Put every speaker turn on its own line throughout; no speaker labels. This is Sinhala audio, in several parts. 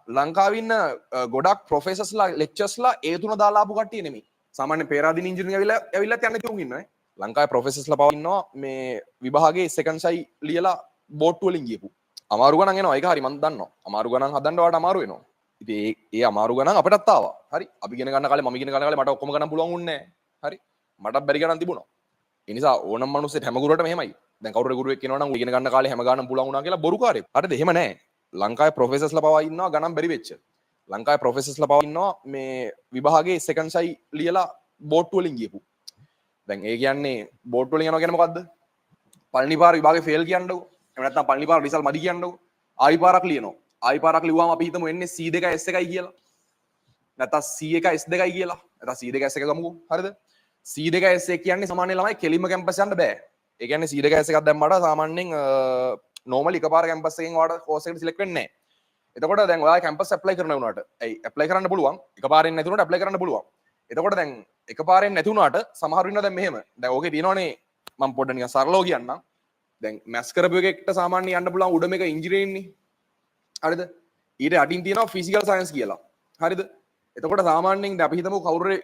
ලංකාවේ ඉන්න ගොඩක් ප්‍රොෆෙසර්ස්ලා ලෙක්චර්ස්ලා ඒ තුන දාලා ආපු කට්ටිය නෙමෙයි. සාමාන්‍ය පේරාදීන ඉංජිනේරින් ඇවිල්ලා යන්න තුන් ඉන්නවා. ලංකාවේ ප්‍රොෆෙසර්ස්ලා පවා ඉන්නවා මේ විභාගයේ සෙකන්ඩ් සයි ලියලා බෝට්ටු වලින් ගියපු. අමාරු ගණන් එනවා. ඒක හරි මම දන්නවා. අමාරු ගණන් හදන්න වාට අමාරු වෙනවා. ඉතින් ඒ අමාරු ගණන් අපිටත් ආවා. හරි. අපි ඉගෙන ගන්න කාලේ මම ඉගෙන ගන්න කාලේ මට ඔක්කොම ගණන් පුළුවන් වුණේ නැහැ. හරි. මටත් බැරි ගණන් තිබුණා. ඒ නිසා ඕනම මිනිස්සෙක් හැම ගුරුවරටම එහෙමයි. දැන් කවුරු ගුරුවෙක් කියනවා නම් ඉගෙන ගන්න කාලේ හැම ගණන් පුළුවන් වුණා කියලා බොරු කාර්යයක්. හරිද? එහෙම නැහැ. ලංකාවේ ප්‍රොෆෙසර්ස්ලා පවා ඉන්නවා ගණන් බැරි වෙච්ච. ලංකාවේ ප්‍රොෆෙසර්ස්ලා පවා ඉන්නවා මේ විභාගයේ සෙකන්ඩ් සයි ලියලා බෝට්ටු වලින් ගියපු. දැන් ඒ කියන්නේ බෝට්ටු වලින් යනවා කියන්නේ මොකද්ද? පළවෙනි පාර විභාගේ ෆේල් කියන්නකෝ. එහෙම නැත්නම් පළවෙනි පාර රිසල්ට් මදි කියන්නකෝ. ආයි පාරක් ලියනවා. ආයි පාරක් ලිව්වම අපි හිතමු එන්නේ C2 S1 කියලා. නැත්නම් C1 S2 කියලා. නැත්නම් C2 S1 ගමුකෝ. හරිද? C2 S1 කියන්නේ සාමාන්‍ය ළමයි කෙලින්ම කැම්පස් යන්න බෑ. ඒ කියන්නේ C2 S1 එකක් දැම්මට සාමාන්‍යයෙන් normally එකපාර කැම්පස් එකෙන් ඔයාලට කෝස් එකට සිලෙක්ට් වෙන්නේ නැහැ. එතකොට දැන් ඔයා කැම්පස් ඇප්ලයි කරන්න වුණාට ඇයි ඇප්ලයි කරන්න පුළුවන්. එකපාරෙන් නැති වුණාට ඇප්ලයි කරන්න පුළුවන්. එතකොට දැන් එකපාරෙන් නැති වුණාට සමහර වෙනවා දැන් මෙහෙම. දැන් ඕකේ තියෙනවනේ මම පොඩ්ඩක් නිකන් සරලව කියන්නම්. දැන් මැස් කරපු එකෙක්ට සාමාන්‍ය යන්න පුළුවන් උඩම එක ඉංජිනේරින් නේ. හරිද? ඊට යටින් තියෙනවා ෆිසිකල් සයන්ස් කියලා. හරිද? එතකොට සාමාන්‍යයෙන් අපි හිතමු කවුරු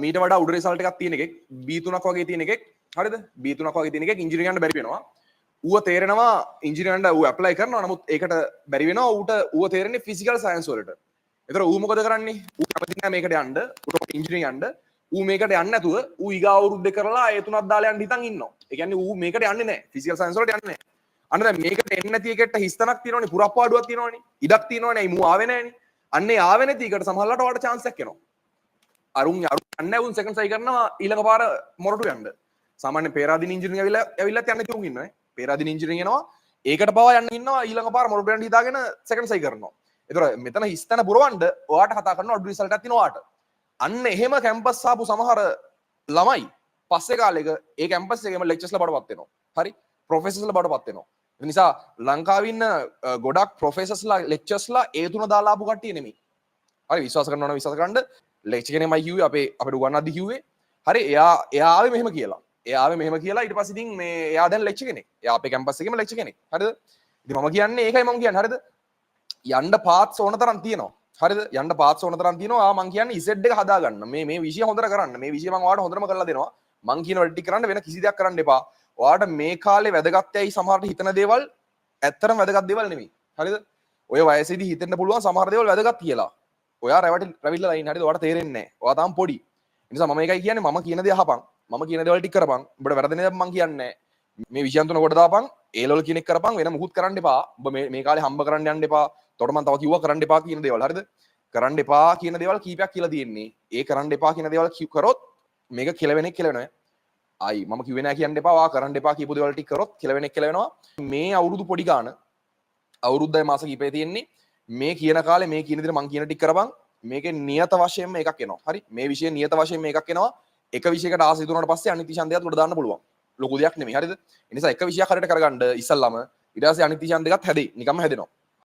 මීට වඩා උඩ රිසල්ට් එකක් තියෙන එකෙක් B3ක් වගේ තියෙන එකෙක් හරිද? B3ක් වගේ තියෙන එකෙක් ඉංජිනේරින් යන්න බැරි වෙනවා. ඌව තේරෙනවා ඉංජිනේරින් යන්න ඌ ඇප්ලයි කරනවා. නමුත් ඒකට බැරි වෙනවා. ඌව තේරෙන්නේ ෆිසිකල් සයන්ස් වලට. ඒතර ඌ මොකද කරන්නේ? ඌ කැමති නැහැ මේකට යන්න. ඌට ඉංජිනේරින් යන්න. ඌ මේකට යන්නේ නැතුව ඌ ඊගා අවුරුද්දේ කරලා ඒ තුනක් දාලා යන්න හිතන් ඉන්නවා. ඒ කියන්නේ ඌ මේකට යන්නේ නැහැ. ෆිසිකල් සයන්ස් වලට යන්නේ නැහැ. අන්න දැන් මේකට එන්නේ නැති එකට හිස්තනක් තියෙනවනේ, පුරප්පාඩුවක් තියෙනවනේ. ඉඩක් තියෙනවනේ. අයි මූ ආවේ නැහනේ. අන්නේ ආවේ නැති එකට සමහරවිට ඔයාලට chance එකක් එනවා. අරුන් යන්නේ උන් සෙකන්ඩ් සයි කරනවා ඊළඟ පාර මොරටු යන්න. සාමාන්‍ය පේරාදීන ඉංජිනේරින් ඇවිල්ලා යන්න තුන් ඉන්නවා. පේරාදීන ඉංජිනේරින් යනවා. ඒකට පවා යන්න ඉන්නවා ඊළඟ පාර මොරටු යන්න හිතාගෙන සෙකන්ඩ් සයි කරනවා. ඒතර මෙතන හිස්තන පුරවන්න ඔයාට කතා කරන අඩු රිසල්ට් එකක් තියෙනවා ඔයාට. අන්න එහෙම කැම්පස් ආපු සමහර ළමයි පස්සේ කාලෙක ඒ කැම්පස් එකේම ලෙක්චර්ස්ලා බඩපත් වෙනවා. හරි? ප්‍රොෆෙසර්ස්ලා බඩපත් වෙනවා. ඒ නිසා ලංකාවේ ඉන්න ගොඩක් ප්‍රොෆෙසර්ස්ලා ලෙක්චර්ස්ලා ඒ තුන දාලා ආපු කට්ටිය නෙමෙයි. හරි විශ්වාස කරනවා නම් විශ්වාස කරන්න. ලෙක්චර් කෙනෙක්මයි කිව්වේ අපිට උගන්වද්දි කිව්වේ. හරි එයා ආවේ මෙහෙම කියලා. එයා ආවේ මෙහෙම කියලා ඊට පස්සේ ඉතින් මේ එයා දැන් ලෙක්චර් කෙනෙක්. එයා අපේ කැම්පස් එකේම ලෙක්චර් කෙනෙක්. හරිද? ඉතින් මම කියන්නේ ඒකයි මම කියන්නේ. හරිද? යන්න පාත්ස් ඕන තරම් තියෙනවා. හරිද? යන්න පාත්ස් ඕන තරම් තියෙනවා. මම කියන්නේ Z එක හදා ගන්න. මේ විෂය හොඳට කරන්න. මේ විෂය මම ඔයාලට හොඳටම කරලා දෙනවා. මං කියන වැඩ ටික කරන්න වෙන කිසි දෙයක් කරන්න එපා. ඔයාලට මේ කාලේ වැදගත් ඇයි සමහරට හිතන දේවල් ඇත්තටම වැදගත් දේවල් නෙමෙයි. හරිද? ඔය වයසේදී හිතෙන්න පුළුවන් සමහර දේවල් වැදගත් කියලා. ඔයා රැවිලා ඉන්න හරිද? ඔයාලට තේරෙන්නේ නැහැ. ඔයා තාම පොඩි. ඒ නිසා මම ඒකයි කියන්නේ මම කියන දේ අහපන්. මම කියන දේවල් ටික කරපන්. ඔබට වැරදෙන දේ මම කියන්නේ නැහැ. මේ විෂයන් තුන කොට දාපන්. ඒ ලෙවල් කියන එක කරපන්. වෙන මුකුත් කරන්න එපා. ඔබ මේ කාලේ හම්බ කරන්න යන්න එපා. තොට මම තව කිව්වා කරන්න එපා කියන දේවල්. හරිද? කරන්න එපා කියන දේවල් කීපයක් කියලා තියෙන්නේ. ඒ කරන්න එපා කියන දේවල් කරොත් මේක කෙලවෙනෙක් කෙලවෙනවා. ආයි මම කිව්වේ නෑ කියන්න එපා. වා කරන්න එපා කියපු දේවල් ටික කරොත් කෙලවෙනෙක් කෙලවෙනවා. මේ අවුරුදු පොඩි ගාන අවුරුද්දයි මාස කිහිපේ තියෙන්නේ. මේ කියන කාලේ මේ කියන විදිහට මං කියන ටික කරපන්. මේකේ නියත වශයෙන්ම එකක් එනවා. හරි? මේ විෂය නියත වශයෙන්ම එකක් එනවා. එක විෂයකට ආස හිතුනට පස්සේ අනිත් ඡන්දයත් උඩ දාන්න පුළුවන්. ලොකු දෙයක් නෙමෙයි. හරිද? ඒ නිසා එක විෂයක් හරියට කරගන්න ඉස්සල්ලාම ඊට පස්සේ අනිත් ඡන්ද දෙකත් හැදෙයි. නිකම්ම හැදෙනවා.